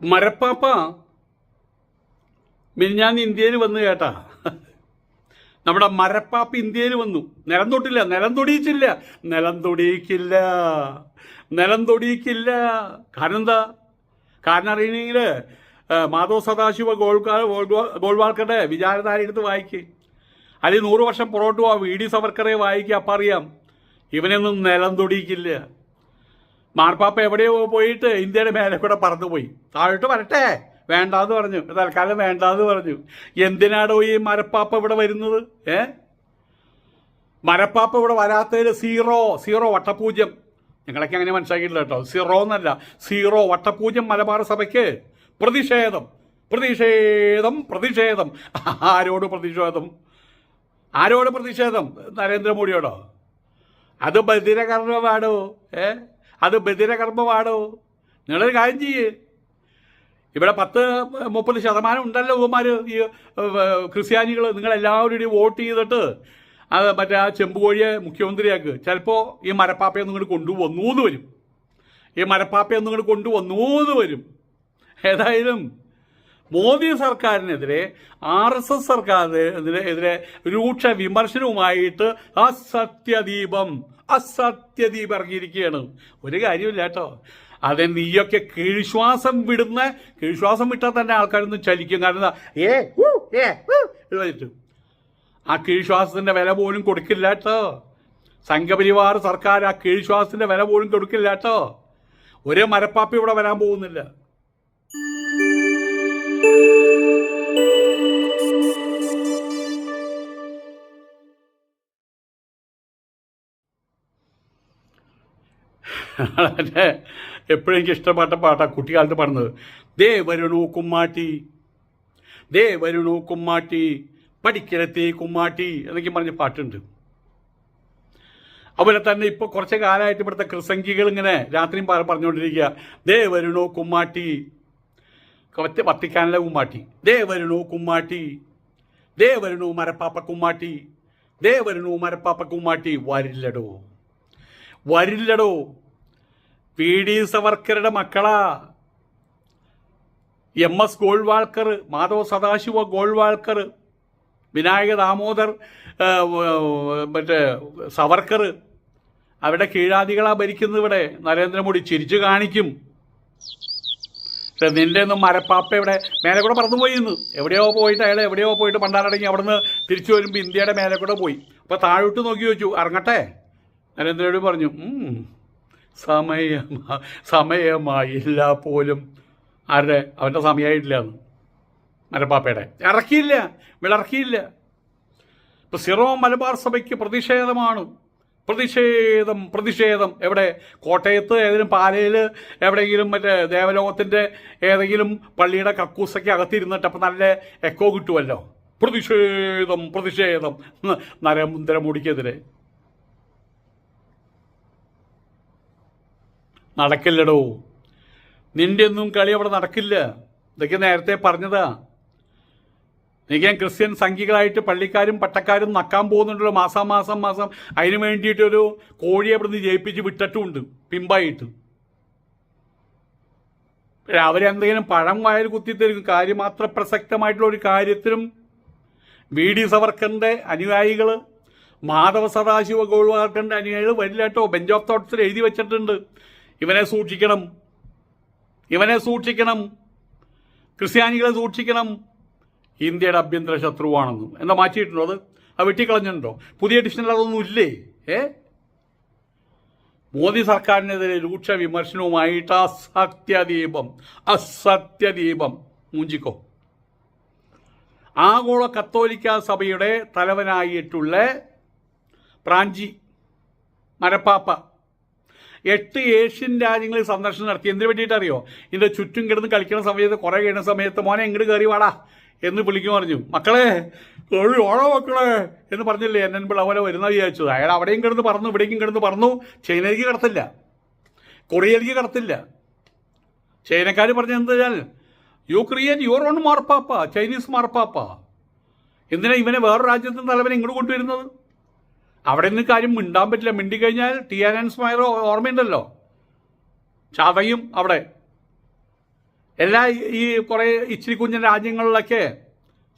മരപ്പാപ്പ മിനിഞ്ഞാന്ന് ഇന്ത്യയിൽ വന്നു കേട്ടാ. നമ്മുടെ മരപ്പാപ്പ ഇന്ത്യയിൽ വന്നു. നിലം തൊട്ടില്ല, നിലം തൊടിയിച്ചില്ല, നിലം തൊടിയിക്കില്ല, നിലം തൊടിയിക്കില്ല. കാരണം എന്താ? കാരണം അറിയണമെങ്കിൽ മാധവ് സദാശിവ ഗോൾവാൾക്കറുടെ വിചാരധാര എടുത്ത് വായിക്ക്, അല്ലെങ്കിൽ 100 വർഷം പുറകോട്ട് പോവാ വി ഡി സവർക്കറെ വായിക്കുക. അപ്പം അറിയാം ഇവനൊന്നും നിലം തൊടിയിക്കില്ല. മാർപ്പാപ്പ എവിടെയോ പോയിട്ട് ഇന്ത്യയുടെ മേലെ കൂടെ പറന്നുപോയി. താഴോട്ട് വരട്ടെ, വേണ്ടാന്ന് പറഞ്ഞു, തൽക്കാലം വേണ്ടാന്ന് പറഞ്ഞു. എന്തിനാടോ ഈ മരപ്പാപ്പ ഇവിടെ വരുന്നത്? മരപ്പാപ്പ ഇവിടെ വരാത്തതിൽ സീറോ വട്ടപൂജ്യം. നിങ്ങളൊക്കെ അങ്ങനെ മനസ്സിലാക്കിയിട്ടില്ല കേട്ടോ. സീറോ എന്നല്ല, സീറോ വട്ടപൂജ്യം മലബാർ സഭയ്ക്ക് പ്രതിഷേധം, പ്രതിഷേധം, പ്രതിഷേധം. ആരോട് പ്രതിഷേധം? ആരോട് പ്രതിഷേധം? നരേന്ദ്രമോദിയോടോ? അത് ബധിരകർമ്മമാണോ? അത് ബധിരകർമ്മമാണോ? നിങ്ങളൊരു കാര്യം ചെയ്യേ, ഇവിടെ 10-30% ഉണ്ടല്ലോ ഇവന്മാർ, ഈ ക്രിസ്ത്യാനികൾ. നിങ്ങളെല്ലാവരും വോട്ട് ചെയ്തിട്ട് അത് മറ്റേ ആ ചെമ്പുകോഴിയെ മുഖ്യമന്ത്രിയാക്ക്. ചിലപ്പോൾ ഈ മരപ്പാപ്പയൊന്നും ഇങ്ങോട്ട് കൊണ്ടുവന്നൂന്ന് വരും, ഈ മരപ്പാപ്പയൊന്നും ഇങ്ങോട്ട് കൊണ്ടുവന്നൂന്ന് വരും. ഏതായാലും മോദി സർക്കാരിനെതിരെ RSS സർക്കാരിനെതിരെ രൂക്ഷ വിമർശനവുമായിട്ട് അസത്യദീപം ഇറങ്ങിയിരിക്കുകയാണ്. ഒരു കാര്യമില്ല കേട്ടോ. അതെ, നീയൊക്കെ കീഴ്ശ്വാസം വിട്ടാൽ തന്നെ ആൾക്കാരൊന്നും ചലിക്കും. കാരണം എന്താ, ആ കീഴ്ശ്വാസത്തിന്റെ വില പോലും കൊടുക്കില്ല കേട്ടോ. സംഘപരിവാർ സർക്കാർ ആ കീഴ്ശ്വാസത്തിന്റെ വില പോലും കൊടുക്കില്ല കേട്ടോ. ഒരേ മരപ്പാപ്പ ഇവിടെ വരാൻ പോകുന്നില്ല. എപ്പോഴും എനിക്ക് ഇഷ്ടപ്പെട്ട പാട്ടാണ് കുട്ടിക്കാലത്ത് പാടുന്നത്. ദേ വരുണു കുമ്മാട്ടി, ദേ വരുണു കുമ്മാട്ടി, പഠിക്കലത്തെ കുമ്മാട്ടി എന്നൊക്കെ പറഞ്ഞ പാട്ടുണ്ട്. അതുപോലെ തന്നെ ഇപ്പോൾ കുറച്ച് കാലമായിട്ട് ഇവിടുത്തെ ക്രിസംഖികൾ ഇങ്ങനെ രാത്രിയും പറഞ്ഞുകൊണ്ടിരിക്കുക, ദേ വരുണു കുമ്മാട്ടി, വത്തിക്കാനിലെ കുമ്മാട്ടി, ദേ വരുണു കുമ്മാട്ടി, ദേ വരുണു മരപ്പാപ്പ കുമ്മാട്ടി, ദേ വരുണു മരപ്പാപ്പ കുമ്മാട്ടി. വരില്ലടോ, വരില്ലടോ. PD സവർക്കറുടെ മക്കളാ MS ഗോൾവാൾക്കർ, മാധവ് സദാശിവ ഗോൾവാൾക്കർ, വിനായക ദാമോദർ മറ്റേ സവർക്കർ. അവരുടെ കീഴാദികളാ ഭരിക്കുന്നത് ഇവിടെ. നരേന്ദ്രമോദി ചിരിച്ചു കാണിക്കും. പക്ഷെ നിന്റെ ഒന്നും മരപ്പാപ്പ ഇവിടെ മേലെ കൂടെ പറന്നുപോയി. ഇന്ന് എവിടെയോ പോയിട്ട് അയാൾ എവിടെയോ പോയിട്ട് പണ്ടാരടങ്ങി അവിടുന്ന് തിരിച്ചു വരുമ്പോൾ ഇന്ത്യയുടെ മേലെ കൂടെ പോയി. അപ്പോൾ താഴോട്ട് നോക്കി ചോദിച്ചു, ഇറങ്ങട്ടെ? നരേന്ദ്രമോദി പറഞ്ഞു, സമയമായില്ല പോലും. ആരുടെ? അവൻ്റെ സമയമായിട്ടില്ല എന്ന്. മരപ്പാപ്പയുടെ ഇറക്കിയില്ല, വിളർക്കിയില്ല. ഇപ്പം സിറോ മലബാർ സഭയ്ക്ക് പ്രതിഷേധമാണ്. പ്രതിഷേധം, പ്രതിഷേധം. എവിടെ? കോട്ടയത്ത് ഏതെങ്കിലും പാലയിൽ എവിടെയെങ്കിലും മറ്റേ ദേവലോകത്തിൻ്റെ ഏതെങ്കിലും പള്ളിയുടെ കക്കൂസയ്ക്ക് അകത്തിരുന്നിട്ട് അപ്പം നല്ല എക്കോ കിട്ടുമല്ലോ. പ്രതിഷേധം, പ്രതിഷേധം നരേന്ദ്രമോദിക്കെതിരെ. നടക്കില്ലടോ, നിന്റെ ഒന്നും കളി അവിടെ നടക്കില്ല. ഇതൊക്കെ നേരത്തെ പറഞ്ഞതാ. എനിക്ക് ക്രിസ്ത്യൻ സംഘികളായിട്ട് പള്ളിക്കാരും പട്ടക്കാരും നക്കാൻ പോകുന്നുണ്ടല്ലോ മാസം. അതിന് വേണ്ടിയിട്ടൊരു കോഴിയെ അവിടുന്ന് ജയിപ്പിച്ച് വിട്ടിട്ടുമുണ്ട് പിമ്പായിട്ട്. അവരെന്തെങ്കിലും പഴം വായിൽ കുത്തിത്തരും. കാര്യമാത്ര പ്രസക്തമായിട്ടുള്ള ഒരു കാര്യത്തിലും VD സവർക്കറിൻ്റെ അനുയായികൾ, മാധവ സദാശിവ ഗോൾവാൾക്കറിൻ്റെ അനുയായികൾ വരില്ല കേട്ടോ. ബെഞ്ച് ഓഫ് തോട്ട്സിൽ എഴുതി വെച്ചിട്ടുണ്ട്, ഇവനെ സൂക്ഷിക്കണം, ഇവനെ സൂക്ഷിക്കണം, ക്രിസ്ത്യാനികളെ സൂക്ഷിക്കണം, ഇന്ത്യയുടെ ആഭ്യന്തര ശത്രുവാണെന്നും. എന്താ മാറ്റിയിട്ടുണ്ടോ? അത് വെട്ടിക്കളഞ്ഞിട്ടുണ്ടോ? പുതിയ എഡിഷനിൽ അതൊന്നും ഇല്ലേ? മോദി സർക്കാരിനെതിരെ രൂക്ഷ വിമർശനവുമായിട്ട് അസത്യദീപം മൂഞ്ചിക്കോ. ആഗോള കത്തോലിക്ക സഭയുടെ തലവനായിട്ടുള്ള പ്രാഞ്ചി മരപ്പാപ്പ 8 ഏഷ്യൻ രാജ്യങ്ങളിൽ സന്ദർശനം നടത്തി. എന്തിനു വേണ്ടിയിട്ടറിയോ? ഇതിൻ്റെ ചുറ്റും കിടന്ന് കളിക്കുന്ന സമയത്ത്, കുറേ കഴിയുന്ന സമയത്ത് മോനെ ഇങ്ങോട്ട് കയറി വാടാ എന്ന് വിളിക്കും. പറഞ്ഞു, മക്കളെ കയറി ഓടോ മക്കളെ എന്ന് പറഞ്ഞില്ലേ എന്നെ പോലെ വരുന്ന വിചാരിച്ചത്. അയാൾ അവിടെയും കിടന്ന് പറന്നു, ഇവിടേക്കും കിടന്ന് പറന്നു. ചൈനയിലേക്ക് കടത്തില്ല, കൊറിയയിലേക്ക് കടത്തില്ല. ചൈനക്കാർ പറഞ്ഞത് എന്താ വെച്ചാൽ, യു ക്രിയേറ്റ് യുവർ ഓൺ മാർപ്പാപ്പ, ചൈനീസ് മാർപ്പാപ്പ. എന്തിനാ ഇവനെ വേറൊരു രാജ്യത്തിൻ്റെ തലവനെ ഇങ്ങോട്ട് കൊണ്ടുവരുന്നത്? അവിടെ നിന്ന് കാര്യം മിണ്ടാൻ പറ്റില്ല. മിണ്ടിക്കഴിഞ്ഞാൽ ടിയാനൻ സ്ക്വയർ ഓർമ്മയുണ്ടല്ലോ, ചതയും അവിടെ. എല്ലാ ഈ കുറേ ഇച്ചിരി കുഞ്ഞൻ രാജ്യങ്ങളിലൊക്കെ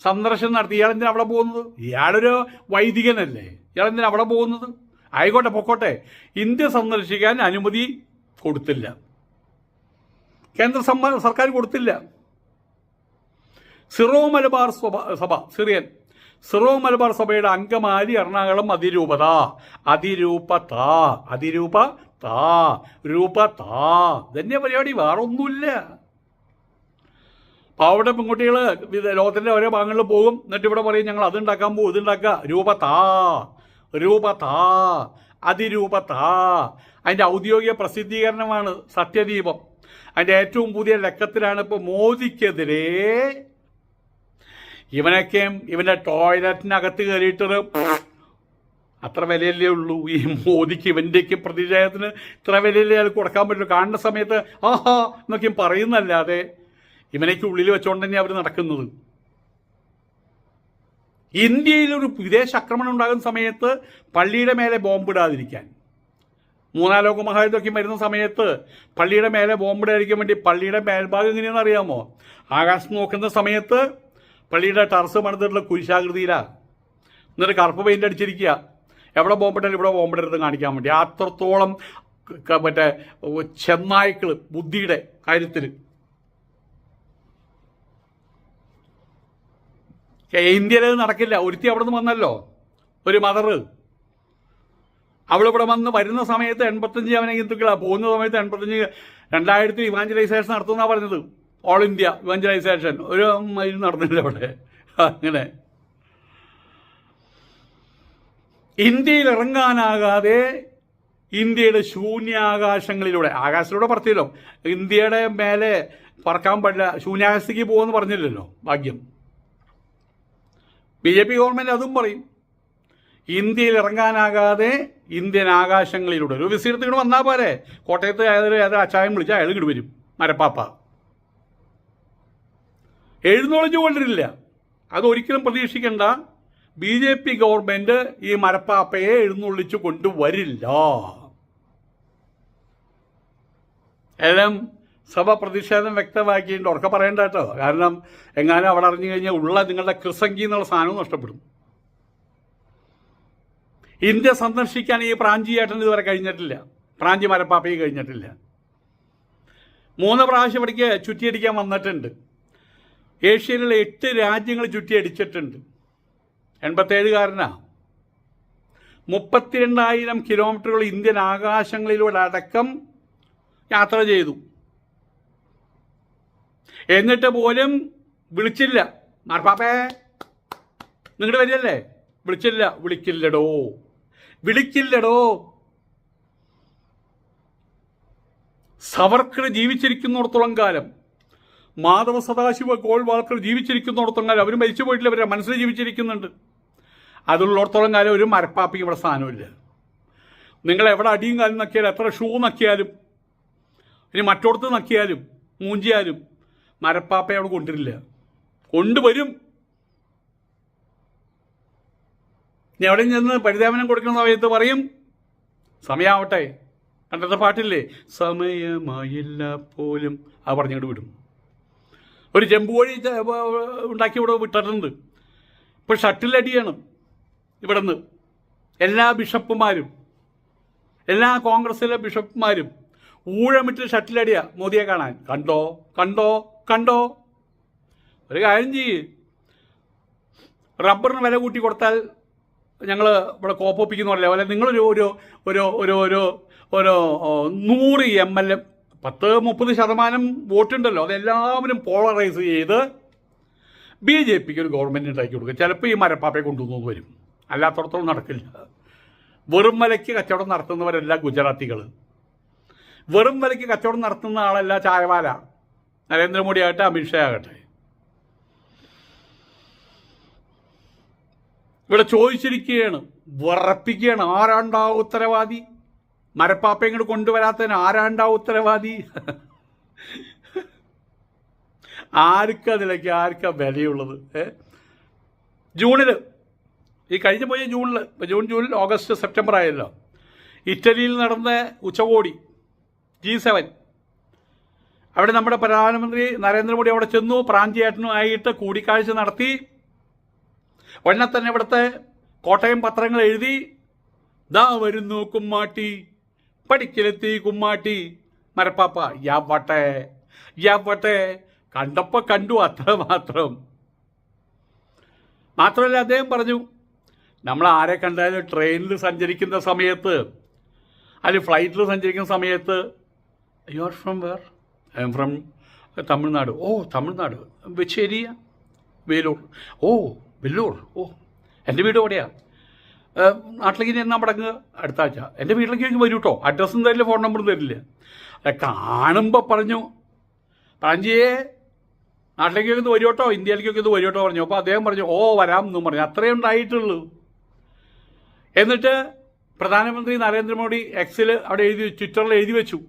സന്ദർശനം നടത്തി. ഇയാളെന്തിനാ അവിടെ പോകുന്നത്? ഇയാളൊരു വൈദികനല്ലേ, ഇയാളെന്തിനാ അവിടെ പോകുന്നത്? ആയിക്കോട്ടെ, പൊക്കോട്ടെ. ഇന്ത്യ സന്ദർശിക്കാൻ അനുമതി കൊടുത്തില്ല, കേന്ദ്ര സർക്കാർ കൊടുത്തില്ല. സിറോ മലബാർ സഭ, സിറോ മലബാർ സഭയുടെ അങ്കമാലി എറണാകുളം രൂപത ഇതന്നെ പരിപാടി, വേറെ ഒന്നുമില്ല. പാവപ്പെട്ട പെൺകുട്ടികൾ ലോകത്തിൻ്റെ ഓരോ ഭാഗങ്ങളിൽ പോകും, എന്നിട്ട് ഇവിടെ പറയും ഞങ്ങൾ അതുണ്ടാക്കാൻ പോകും, ഇതുണ്ടാക്കുക. രൂപത അതിൻ്റെ ഔദ്യോഗിക പ്രസിദ്ധീകരണമാണ് സത്യദീപം. അതിൻ്റെ ഏറ്റവും പുതിയ ലക്കത്തിലാണ് ഇപ്പോൾ മോദിക്കെതിരെ ഇവനൊക്കെയും ഇവൻ്റെ ടോയ്ലറ്റിനകത്ത് കയറിയിട്ടത് അത്ര വിലയല്ലേ ഉള്ളൂ. ഈ മോദിക്ക് ഇവൻ്റെയൊക്കെ പ്രതിഷേധത്തിന് ഇത്ര വിലയല്ലേ അയാൾ കൊടുക്കാൻ പറ്റുള്ളൂ. കാണുന്ന സമയത്ത് ആഹാ എന്നൊക്കെയും പറയുന്നല്ലാതെ ഇവനൊക്കെ ഉള്ളിൽ വെച്ചുകൊണ്ട് തന്നെ അവർ നടക്കുന്നത്. ഇന്ത്യയിലൊരു വിദേശ ആക്രമണം ഉണ്ടാകുന്ന സമയത്ത് പള്ളിയുടെ മേലെ ബോംബിടാതിരിക്കാൻ, മൂന്നാം ലോക മഹായുദ്ധമൊക്കെ വരുന്ന സമയത്ത് പള്ളിയുടെ മേലെ ബോംബിടാതിരിക്കാൻ വേണ്ടി പള്ളിയുടെ മേൽഭാഗം എങ്ങനെയാണെന്ന് അറിയാമോ? ആകാശം നോക്കുന്ന സമയത്ത് പള്ളിയുടെ ടെറസ് പണിതിട്ടുള്ള കുരിശാകൃതിയിലാണ്, എന്നിട്ട് കറുപ്പ് പെയിൻ്റ് അടിച്ചിരിക്കുക. എവിടെ ബോംബിട്ടാലും ഇവിടെ ബോംബിടരുത് കാണിക്കാൻ വേണ്ടി. അത്രത്തോളം മറ്റേ ചെന്നായ്ക്കൾ ബുദ്ധിയുടെ കാര്യത്തിൽ. ഇന്ത്യയിൽ നടക്കില്ല. ഒരുത്തി അവിടെ നിന്ന് വന്നല്ലോ, ഒരു മദർ. അവളിവിടെ വരുന്ന സമയത്ത് 85 അവനെ ഹിന്ദുക്കളാണ്, പോകുന്ന സമയത്ത് 85 2000 ഇവാഞ്ചലൈസേഷൻ നടത്തുമെന്നാണ് പറഞ്ഞത്. ഓൾ ഇന്ത്യ ഇവാഞ്ചലൈസേഷൻ ഒരു മൈൽ നടന്നില്ല അവിടെ. അങ്ങനെ ഇന്ത്യയിൽ ഇറങ്ങാനാകാതെ ഇന്ത്യയുടെ ശൂന്യാകാശങ്ങളിലൂടെ, ആകാശത്തിലൂടെ പറത്തിയല്ലോ, ഇന്ത്യയുടെ മേലെ പറക്കാൻ പാടില്ല, ശൂന്യാകാശത്തേക്ക് പോകുമെന്ന് പറഞ്ഞില്ലല്ലോ. ഭാഗ്യം. BJP ഗവൺമെൻറ് അതും പറയും. ഇന്ത്യയിൽ ഇറങ്ങാനാകാതെ ഇന്ത്യൻ ആകാശങ്ങളിലൂടെ ഒരു വിസീർത്തിട്ട് വന്നാൽ പോരെ. കോട്ടയത്ത് ഏതൊരു അച്ചായം വിളിച്ചാൽ അയാൾ ഇങ്ങോട്ട് വരും, മരപ്പാപ്പ. എഴുന്നള്ളിച്ചു കൊണ്ടിരില്ല. അതൊരിക്കലും പ്രതീക്ഷിക്കേണ്ട. BJP ഗവൺമെൻറ് ഈ മരപ്പാപ്പയെ എഴുന്നള്ളിച്ചു കൊണ്ടുവരില്ല. എല്ലാം സഭ പ്രതിഷേധം വ്യക്തമാക്കിയിട്ടുണ്ട്. ഉറക്കെ പറയണ്ട കേട്ടോ. കാരണം എങ്ങാനും അവിടെ അറിഞ്ഞു കഴിഞ്ഞാൽ ഉള്ള നിങ്ങളുടെ കൃസംഗി എന്നുള്ള സാധനവും നഷ്ടപ്പെടും. ഇന്ത്യ സന്ദർശിക്കാൻ ഈ പ്രാഞ്ചി ഏട്ടൻ ഇതുവരെ കഴിഞ്ഞിട്ടില്ല. പ്രാഞ്ചി മരപ്പാപ്പയെ കഴിഞ്ഞിട്ടില്ല. 3 പ്രാവശ്യം ഇവിടേക്ക് ചുറ്റിയടിക്കാൻ വന്നിട്ടുണ്ട്. ഏഷ്യയിലുള്ള 8 രാജ്യങ്ങൾ ചുറ്റിയടിച്ചിട്ടുണ്ട്. 87കാരനാ. 32,000 കിലോമീറ്ററുകൾ ഇന്ത്യൻ ആകാശങ്ങളിലൂടെ അടക്കം യാത്ര ചെയ്തു. എന്നിട്ട് പോലും വിളിച്ചില്ല. മാർപ്പാപ്പേ നിങ്ങളുടെ വരികയല്ലേ? വിളിക്കില്ലടോ. സവർക്കർ ജീവിച്ചിരിക്കുന്നിടത്തോളം കാലം, മാധവ സദാശിവ ഗോൾവാൾക്കർ ജീവിച്ചിരിക്കുന്നിടത്തോളം കാലം, അവർ മരിച്ചു പോയിട്ടില്ല, അവരുടെ മനസ്സിൽ ജീവിച്ചിരിക്കുന്നുണ്ട്. അതുള്ളിടത്തോളം കാലം ഒരു മരപ്പാപ്പയ്ക്ക് ഇവിടെ സ്ഥാനമില്ല. നിങ്ങൾ എവിടെ അടിയും കാലും നക്കിയാലും, എത്ര ഷൂ നക്കിയാലും, ഇനി മറ്റോടത്ത് നക്കിയാലും മൂഞ്ചിയാലും മരപ്പാപ്പയെ അവിടെ കൊണ്ടുവരില്ല. കൊണ്ടുവരും. ഇനി എവിടെ ചെന്ന് പരിതാപനം കൊടുക്കുന്ന സമയത്ത് പറയും സമയമാവട്ടെ. കണ്ടത്തെ പാട്ടില്ലേ, സമയമായില്ല പോലും, അത് പറഞ്ഞിട്ട് വിടും. ഒരു ചെമ്പ് കോഴി ഉണ്ടാക്കി ഇവിടെ വിട്ടിട്ടുണ്ട്. ഇപ്പോൾ ഷട്ടിലടിയാണ് ഇവിടെ നിന്ന്. എല്ലാ ബിഷപ്പുമാരും, എല്ലാ കോൺഗ്രസ്സിലെ ബിഷപ്പുമാരും ഊഴമിട്ട് ഷട്ടിലടിയാ മോദിയെ കാണാൻ. കണ്ടോ. ഒരു കാര്യം ചെയ്യ്, റബ്ബറിന് വില കൂട്ടി കൊടുത്താൽ ഞങ്ങൾ ഇവിടെ കോപ്പൊപ്പിക്കുന്ന പോലെ അല്ലെ, നിങ്ങളൊരു ഒരു ഒരു ഒരു ഒരു ഒരു 100 MLA 10-30% വോട്ടുണ്ടല്ലോ, അതെല്ലാവരും പോളറൈസ് ചെയ്ത് BJPക്ക് ഒരു ഗവൺമെൻറ് ഉണ്ടാക്കി കൊടുക്കുക. ചിലപ്പോൾ ഈ മരപ്പാപ്പയെ കൊണ്ടുവന്നു വരും. അല്ലാത്തടത്തോളം നടക്കില്ല. വെറും വിലയ്ക്ക് കച്ചവടം നടത്തുന്നവരല്ല ഗുജറാത്തികൾ. വെറും വിലയ്ക്ക് കച്ചവടം നടത്തുന്ന ആളല്ല ചായവാല, നരേന്ദ്രമോദി ആകട്ടെ, അമിത്ഷാ ആകട്ടെ. ഇവിടെ ചോദിച്ചിരിക്കുകയാണ്, വിറപ്പിക്കുകയാണ്, ആരാണ്ടാ ഉത്തരവാദി? മരപ്പാപ്പ ഇങ്ങോട്ട് കൊണ്ടുവരാത്തതിന് ആരാണ്ടാ ഉത്തരവാദി? ആർക്കതിലേക്ക് ആർക്കാ വിലയുള്ളത്? ജൂണിൽ, ഈ കഴിഞ്ഞ പോയ ജൂൺ, ഓഗസ്റ്റ്, സെപ്റ്റംബർ ആയല്ലോ, ഇറ്റലിയിൽ നടന്ന ഉച്ചകോടി G7, അവിടെ നമ്മുടെ പ്രധാനമന്ത്രി നരേന്ദ്രമോദി അവിടെ ചെന്നു, പ്രാഞ്ചിയേട്ടനുമായിട്ട് കൂടിക്കാഴ്ച നടത്തി. ഉടനെ തന്നെ ഇവിടുത്തെ കോട്ടയം പത്രങ്ങൾ എഴുതി, ദാ വരുന്നു കുമ്മാട്ടി, പഠിക്കലെത്തി കുമ്മാട്ടി മരപ്പാപ്പ. യാവട്ടെ കണ്ടപ്പോൾ കണ്ടു, അത്ര മാത്രം. മാത്രമല്ല അദ്ദേഹം പറഞ്ഞു, നമ്മൾ ആരെ കണ്ടാലും ട്രെയിനിൽ സഞ്ചരിക്കുന്ന സമയത്ത് അല്ലെങ്കിൽ ഫ്ലൈറ്റിൽ സഞ്ചരിക്കുന്ന സമയത്ത് you are from where? I am from Tamil Nadu. Oh Tamil Nadu, വെച്ച് ഏരിയ? വേലൂർ. ഓ വെല്ലൂർ. ഓ എൻ്റെ വീട് എവിടെയാണ്? നാട്ടിലേക്ക് ഞാൻ മടങ്ങുക അടുത്ത ആഴ്ച. എൻ്റെ വീട്ടിലേക്ക് വരൂ കേട്ടോ, അഡ്രസ്സും തരില്ല, ഫോൺ നമ്പറും തരില്ല. കാണുമ്പോൾ പറഞ്ഞു, പ്രാഞ്ചിയെ നാട്ടിലേക്കൊക്കെ ഇത് വരൂ കേട്ടോ, ഇന്ത്യയിലേക്കൊക്കെ ഇത് വരൂ കേട്ടോ പറഞ്ഞു. അപ്പോൾ അദ്ദേഹം പറഞ്ഞു, ഓ വരാം എന്നും പറഞ്ഞു. അത്രയേ ഉണ്ടായിട്ടുള്ളൂ. എന്നിട്ട് പ്രധാനമന്ത്രി നരേന്ദ്രമോദി എക്സിൽ അവിടെ ട്വിറ്ററിൽ എഴുതി വെച്ചു,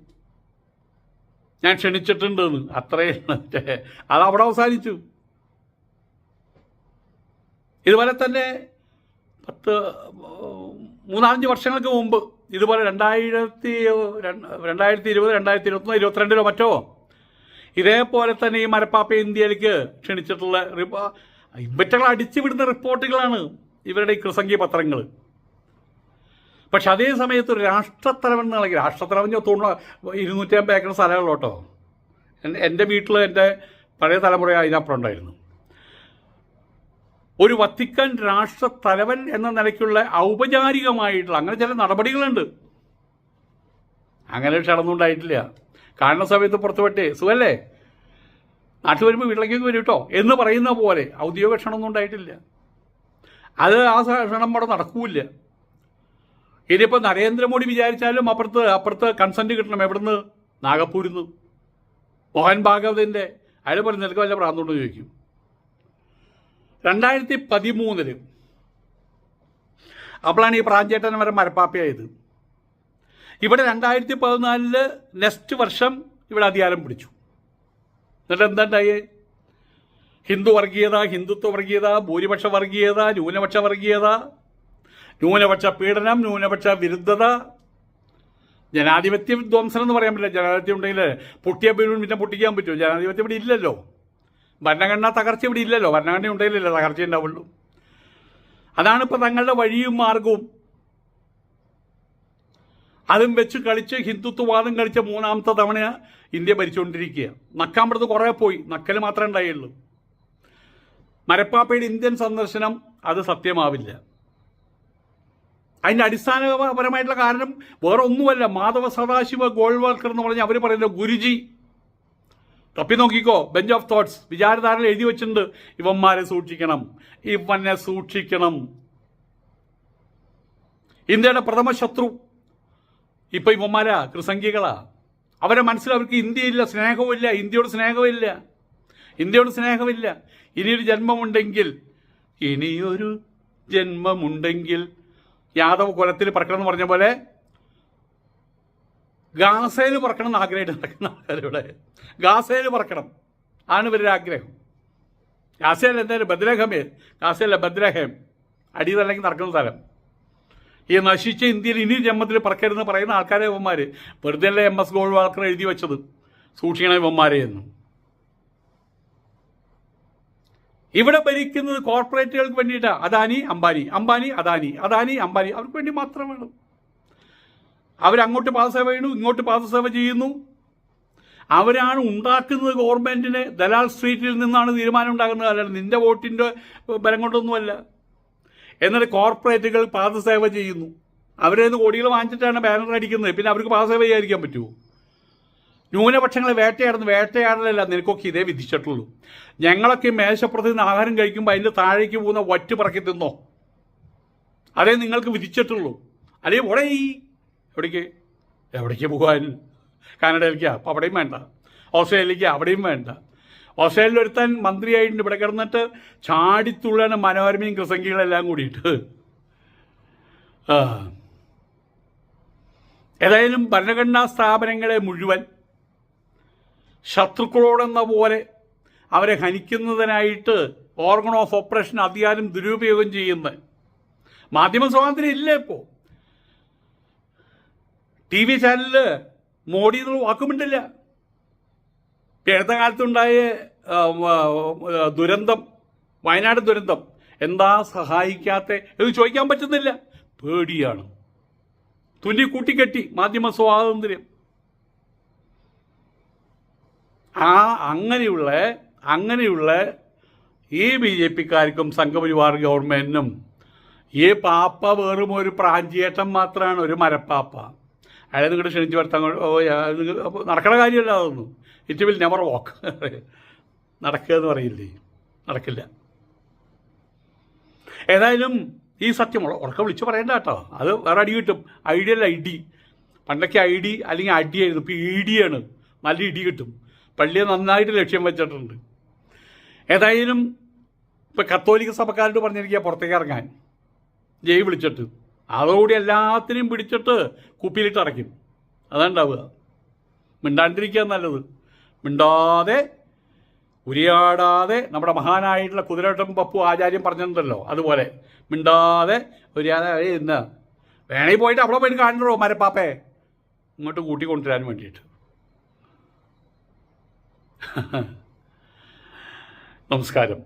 ഞാൻ ക്ഷണിച്ചിട്ടുണ്ടെന്ന്. അത്രയും അത് അവിടെ അവസാനിച്ചു. ഇതുപോലെ തന്നെ 3-5 വർഷങ്ങൾക്ക് മുമ്പ് ഇതുപോലെ 2020, 2021, 2022 മറ്റോ ഇതേപോലെ തന്നെ ഈ മരപ്പാപ്പ ഇന്ത്യയിലേക്ക് ക്ഷണിച്ചിട്ടുള്ള ഇവറ്റകൾ അടിച്ചു വിടുന്ന റിപ്പോർട്ടുകളാണ് ഇവരുടെ ഈ കൃസംഗി പത്രങ്ങൾ. പക്ഷെ അതേ സമയത്ത് ഒരു രാഷ്ട്രത്തലവൻ നൽകി, രാഷ്ട്രത്തലവൻ 250 ഏക്കർ സ്ഥലമുള്ളൂ കേട്ടോ. എൻ്റെ വീട്ടിൽ എൻ്റെ പഴയ തലമുറ അതിനപ്പുറം ഉണ്ടായിരുന്നു. ഒരു വത്തിക്കാൻ രാഷ്ട്രത്തലവൻ എന്ന നിലയ്ക്കുള്ള ഔപചാരികമായിട്ടുള്ള അങ്ങനെ ചില നടപടികളുണ്ട്. അങ്ങനെ ക്ഷണമൊന്നും ഉണ്ടായിട്ടില്ല. കാണുന്ന സമയത്ത് പുറത്തുവിട്ടേ സുഖല്ലേ, നാട്ടിൽ വരുമ്പോൾ വീട്ടിലേക്ക് വരും കേട്ടോ എന്ന് പറയുന്ന പോലെ ഔദ്യോഗിക ക്ഷണമൊന്നും ഉണ്ടായിട്ടില്ല. അത് ആ ക്ഷണം അവിടെ നടക്കൂല. ഇനിയിപ്പോൾ നരേന്ദ്രമോദി വിചാരിച്ചാലും അപ്പുറത്ത് കൺസെൻറ്റ് കിട്ടണം. എവിടുന്ന്? നാഗപ്പൂരിന്ന്. മോഹൻ ഭാഗവതിൻ്റെ അയാൾ പറഞ്ഞ് നിനക്ക് വല്ല പ്രാന്തോണ്ട് ചോദിക്കും. 2013 അപ്പോഴാണ് ഈ പ്രാഞ്ചേട്ടൻ വരെ മരപ്പാപ്പയായത്. ഇവിടെ 2014 നെക്സ്റ്റ് വർഷം ഇവിടെ അധികാരം പിടിച്ചു. എന്നിട്ട് എന്താണ്ടായേ? ഹിന്ദു വർഗീയത, ഹിന്ദുത്വ വർഗീയത, ഭൂരിപക്ഷ വർഗീയത, ന്യൂനപക്ഷ വർഗീയത, ന്യൂനപക്ഷ പീഡനം, ന്യൂനപക്ഷ വിരുദ്ധത, ജനാധിപത്യ വിധ്വംസനം എന്ന് പറയാൻ പറ്റില്ല. ജനാധിപത്യം ഉണ്ടെങ്കിൽ പൊട്ടിയ ബലൂൺ പിന്നെ പൊട്ടിക്കാൻ പറ്റുമോ? ജനാധിപത്യം ഇവിടെ ഇല്ലല്ലോ. ഭരണഘടനാ തകർച്ച ഇവിടെ ഇല്ലല്ലോ. ഭരണഘടന ഉണ്ടെങ്കിലല്ലേ തകർച്ച ഉണ്ടാവുള്ളൂ. അതാണിപ്പോൾ തങ്ങളുടെ വഴിയും മാർഗവും. അതും വെച്ച് കളിച്ച് ഹിന്ദുത്വവാദം കളിച്ച 3ാമത്തെ തവണ ഇന്ത്യ ഭരിച്ചുകൊണ്ടിരിക്കുക. നക്കാമ്പടത്ത് കുറേ പോയി, നക്കൽ മാത്രമേ ഉണ്ടായുള്ളൂ. മരപ്പാപ്പയുടെ ഇന്ത്യൻ സന്ദർശനം അത് സത്യമാവില്ല. അതിൻ്റെ അടിസ്ഥാനപരമായിട്ടുള്ള കാരണം വേറെ ഒന്നുമല്ല. മാധവ സദാശിവ ഗോൾവാൾക്കർ എന്ന് പറഞ്ഞാൽ അവർ പറയുന്നത് ഗുരുജി, തപ്പി നോക്കിക്കോ, ബെഞ്ച് ഓഫ് തോട്ട്സ് വിചാരധാരയിൽ എഴുതി വെച്ചിട്ടുണ്ട്, ഇവന്മാരെ സൂക്ഷിക്കണം, ഇവനെ സൂക്ഷിക്കണം. ഇന്ത്യയുടെ പ്രഥമ ശത്രു ഇപ്പം ഇവന്മാരാ, കൃസംഗികളാ. അവരെ മനസ്സിൽ അവർക്ക് ഇന്ത്യയില്ല, സ്നേഹവുമില്ല, ഇന്ത്യയോട് സ്നേഹമില്ല. ഇനിയൊരു ജന്മമുണ്ടെങ്കിൽ യാദവ് കുലത്തിൽ പറക്കണം എന്ന് പറഞ്ഞ പോലെ ഗാസയിൽ പറക്കണം എന്ന് ആഗ്രഹമായിട്ട് നടക്കുന്ന ആൾക്കാരിവിടെ. ഗാസയിൽ പറക്കണം ആണ് ഇവരുടെ ആഗ്രഹം. ഗാസയിൽ എന്തായാലും ഗാസയല്ല ബദ്രഹേം, അടിയതല്ലെങ്കിൽ നടക്കുന്ന സ്ഥലം. ഈ നശിച്ച ഇന്ത്യയിൽ ഇനി ജന്മത്തിൽ പറക്കരുതെന്ന് പറയുന്ന ആൾക്കാരെ ഇവന്മാർ വെറുതെ അല്ല MS ഗോൾവാൾക്കർ എഴുതി വെച്ചത് സൂക്ഷിക്കണം ഇവന്മാരെ എന്നും. ഇവിടെ ഭരിക്കുന്നത് കോർപ്പറേറ്റുകൾക്ക് വേണ്ടിയിട്ടാണ്. അദാനി അംബാനി, അദാനി അംബാനി, അവർക്ക് വേണ്ടി മാത്രമാണ്. അവരങ്ങോട്ട് പാദസേവ ചെയ്യുന്നു, ഇങ്ങോട്ട് പാദസേവ ചെയ്യുന്നു. അവരാണ് ഉണ്ടാക്കുന്നത് ഗവൺമെൻറ്റിന്. ദലാൽ സ്ട്രീറ്റിൽ നിന്നാണ് തീരുമാനം ഉണ്ടാകുന്നത്, അല്ലാതെ നിൻ്റെ വോട്ടിൻ്റെ ബലം കൊണ്ടൊന്നുമല്ല. എന്നിട്ട് കോർപ്പറേറ്റുകൾ പാദസേവ ചെയ്യുന്നു. അവരിൽ നിന്ന് കോടികൾ വാങ്ങിച്ചിട്ടാണ് ബാനർ അടിക്കുന്നത്. പിന്നെ അവർക്ക് പാദസേവ ചെയ്യാതിരിക്കാൻ പറ്റുമോ? ന്യൂനപക്ഷങ്ങളെ വേട്ടയാടലല്ല നിനക്കൊക്കെ ഇതേ വിധിച്ചിട്ടുള്ളൂ. ഞങ്ങളൊക്കെ മേശപ്പുറത്ത് നിന്ന് ആഹാരം കഴിക്കുമ്പോൾ അതിൻ്റെ താഴേക്ക് പോകുന്ന വറ്റ് പറക്കി തിന്നോ, അതേ നിങ്ങൾക്ക് വിധിച്ചിട്ടുള്ളൂ. അല്ലെങ്കിൽ എവിടേക്ക് പോകാൻ? കാനഡയിലേക്കാ? അപ്പോൾ അവിടെയും വേണ്ട. ഓസ്ട്രേലിയയിലേക്ക് അവിടെയും വേണ്ട. ഓസ്ട്രേലിയയിൽ ഒരുത്താൻ മന്ത്രിയായിട്ടുണ്ട്. ഇവിടെ കിടന്നിട്ട് ചാടിത്തുള്ളാണ് മനോരമയും കൃസംഗികളെല്ലാം കൂടിയിട്ട്. ഏതായാലും ഭരണഘടനാ സ്ഥാപനങ്ങളെ മുഴുവൻ ശത്രുക്കളോടെന്ന പോലെ അവരെ ഹനിക്കുന്നതിനായിട്ട് ഓർഗൺ ഓഫ് ഓപ്പറേഷൻ അധികാരം ദുരുപയോഗം ചെയ്യുന്ന മാധ്യമ സ്വാതന്ത്ര്യം ഇല്ല. ഇപ്പോൾ TV ചാനലിൽ മോഡി എന്നുള്ള വാക്കുമുണ്ടില്ല. അടുത്ത കാലത്തുണ്ടായ ദുരന്തം, വയനാട് ദുരന്തം എന്താ സഹായിക്കാത്ത ഇത് ചോദിക്കാൻ പറ്റുന്നില്ല. പേടിയാണ്. തുന്നി കൂട്ടിക്കെട്ടി മാധ്യമ സ്വാതന്ത്ര്യം. അങ്ങനെയുള്ള ഈ BJP-ക്കാർക്കും സംഘപരിവാർ ഗവൺമെൻറ്റിനും ഈ പാപ്പ വെറും ഒരു പ്രാഞ്ചിയേട്ടൻ മാത്രമാണ്, ഒരു മരപ്പാപ്പ. അയാളെ നിങ്ങളുടെ ക്ഷണിച്ച് വരുത്താൻ നടക്കണ കാര്യമല്ല അതൊന്നും. ഇറ്റ് വിൽ നെവർ വാക്ക്. നടക്കുക എന്ന് പറയില്ലേ, നടക്കില്ല. ഏതായാലും ഈ സത്യം ഉറക്കെ വിളിച്ച് പറയണ്ട കേട്ടോ. അത് വേറെ അടി കിട്ടും. ഐഡി അല്ല, ഇടി. പണ്ടൊക്കെ ID അല്ലെങ്കിൽ അടിയായിരുന്നു. ഇപ്പോൾ ഇടിയാണ്. നല്ല ഇടി കിട്ടും. പള്ളിയെ നന്നായിട്ട് ലക്ഷ്യം വെച്ചിട്ടുണ്ട്. ഏതായാലും ഇപ്പം കത്തോലിക്ക സഭക്കാരോട് പറഞ്ഞിരിക്കുക പുറത്തേക്ക് ഇറങ്ങാൻ, ജയ് വിളിച്ചിട്ട്. അതോടുകൂടി എല്ലാത്തിനെയും പിടിച്ചിട്ട് കുപ്പിയിലിട്ട് അടയ്ക്കും. അതുണ്ടാവുക. മിണ്ടാണ്ടിരിക്കുക നല്ലത്. മിണ്ടാതെ ഉരിയാടാതെ, നമ്മുടെ മഹാനായിട്ടുള്ള കുതിരവട്ടം പപ്പു ആചാര്യം പറഞ്ഞിട്ടുണ്ടല്ലോ, അതുപോലെ മിണ്ടാതെ ഉരിയാതെ ഇന്ന് വേണമെങ്കിൽ പോയിട്ട് അവിടെ പോയിട്ട് കാണണോ മരപ്പാപ്പേ ഇങ്ങോട്ട് കൂട്ടിക്കൊണ്ടുവരാൻ വേണ്ടിയിട്ട്. നമസ്കാരം.